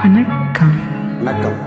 வணக்கம். வணக்கம்.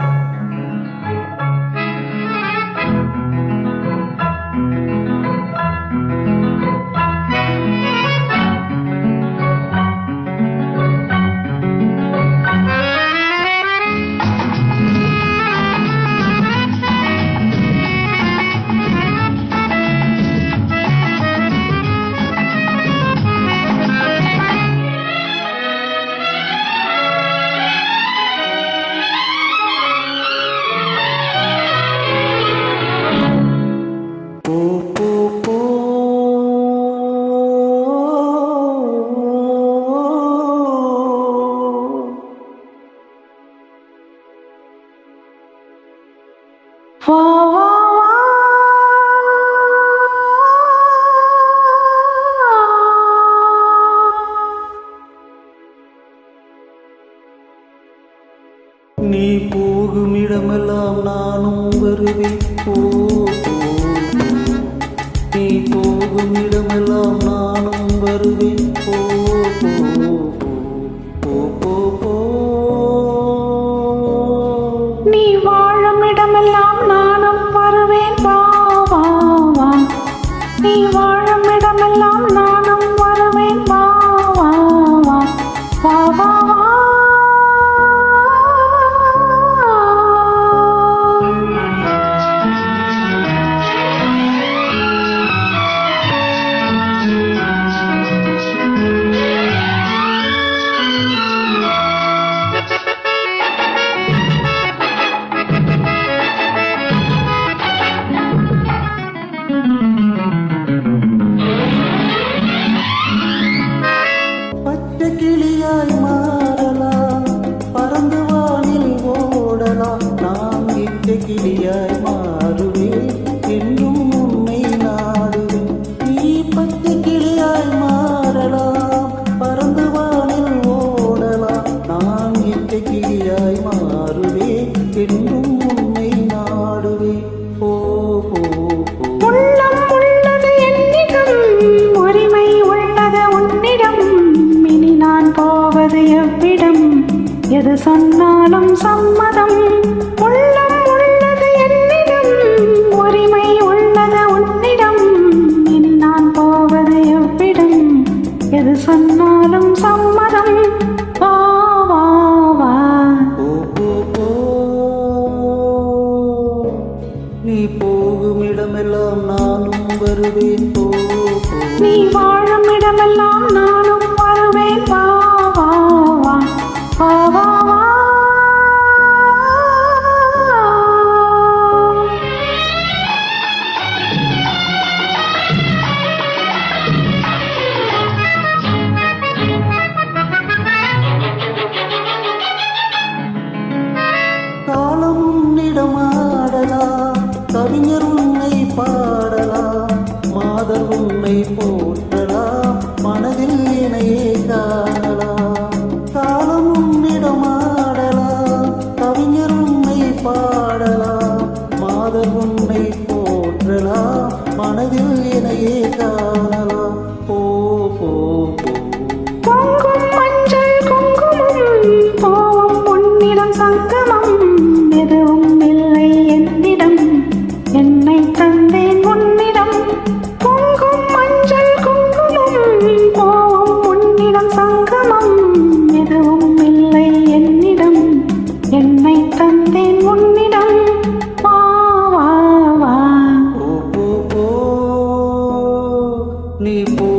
நீ போகும் இடமெல்லாம் நானும் வருவேன். நீ போகும் இடமெல்லாம் நானும் வருவேன். போ நீ வாழும் இடமெல்லாம் நானும் வருவேன். வா வா வா. நீ வாழும் இடமெல்லாம் நானும் வருவேன். வா வா வா. வா வா வா. பச்சை கிளியாய் மாறலாம், பறந்து வானில் ஓடலாம். நான் இச்சை கிளியாய் மாறுவேன், இன்னும் உன்னை நாடுவேன். நீ பச்சை கிளியாய் மாறலாம், பறந்து வானில் ஓடலாம். நான் இச்சை கிளியாய் மாறுவேன், இன்னும் உன்னை நாடுவேன். போ போ போ. உள்ளம் உள்ளது என்னிடம், உரிமை உள்ளது உன்னிடம். இனி நான் போவது எவ்விடம், எது சொன்னாலும் சம்மதம். உள்ளம் உள்ளது என்னிடம், உரிமை உள்ளது உன்னிடம். இனி நான் போவது எவ்விடம், எது சொன்னாலும் சம்மதம். வா வா வா. நீ போகும் இடமெல்லாம் நானும் வருவேன். நீ வாழும் இடமெல்லாம் நானும் வருவேன். வா வா வா. வா வா வா. காலம் உன்னிடமாடலாம், கவிஞர் உன்னை பாடலாம். மாதர் உன்னை போற்றலாம், மனதில் இணையே காணலாம். காலம் உன்னிடமாடலாம், கவிஞர் உன்னை பாடலாம். மாதர் உன்னை போற்றலாம், மனதில் இணையே காணலாம். போ போ போ. பொங்கும் மஞ்சள் குங்குமம், போவும் உன்னிடம் சங்கமம். எதுவும் இல்லை என்னிடம், என்னை தந்தேன் உன்னிடம். பொங்கும் மஞ்சள் குங்குமம், போவும் உன்னிடம் சங்கமம். எதுவும் இல்லை என்னிடம், என்னை தந்தேன் உன்னிடம். வா வா வா. நீ போ